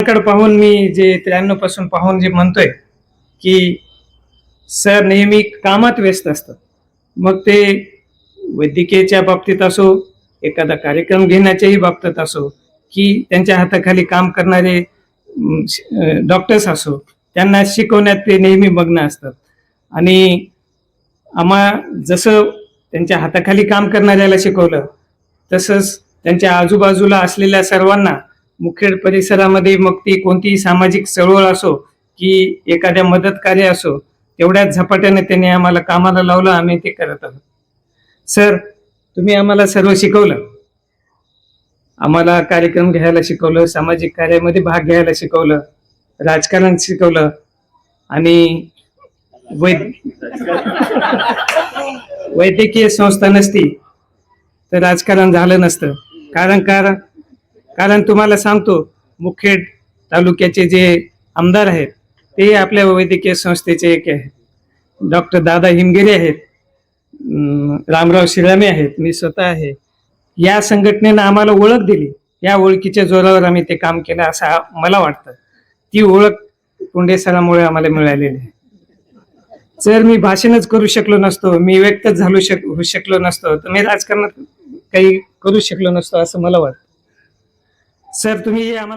कडे पाहून मी जे 93 पासून पाहून जे म्हणतोय की सर नेहमी कामात व्यस्त असतात. मग ते वैद्यकीयच्या बाबतीत असो, एखादा कार्यक्रम घेण्याच्याही बाबतीत असो, की त्यांच्या हाताखाली काम करणारे डॉक्टर्स असो, त्यांना शिकवण्यात ते नेहमी मग्न असतात. आणि जसं त्यांच्या हाताखाली काम करणाऱ्याला शिकवलं, तसंच त्यांच्या आजूबाजूला असलेल्या सर्वांना मुखेड परिसरामध्ये मग ती कोणतीही सामाजिक चळवळ असो की एखाद्या मदत कार्य असो, तेवढ्याच झपाट्याने त्यांनी आम्हाला कामाला लावलं. आम्ही ते करत आहोत. सर, तुम्ही आम्हाला सर्व शिकवलं. आम्हाला कार्यक्रम घ्यायला शिकवलं, सामाजिक कार्यामध्ये भाग घ्यायला शिकवलं, राजकारण शिकवलं आणि वैद्यकीय संस्था नसती तर राजकारण झालं नसतं. कारण तुम्हाला सांगतो, मुखेड तालुक्याचे जे आमदार आहेत ते आपल्या वैद्यकीय संस्थेचे एक आहे. डॉक्टर दादा हिमगिरे आहेत, रामराव शिरामे आहेत, मी स्वतः आहे. या संघटनेनं आम्हाला ओळख दिली. या ओळखीच्या जोरावर आम्ही ते काम केलं असं मला वाटतं. ती ओळख कोंडे सरांमुळे आम्हाला मिळालेली आहे. जर मी भाषणच करू शकलो नसतो, मी व्यक्तच होऊ शकलो नसतो, तर मी राजकारणात काही करू शकलो नसतो असं मला वाटतं. सर, तुम्ही आम्हाला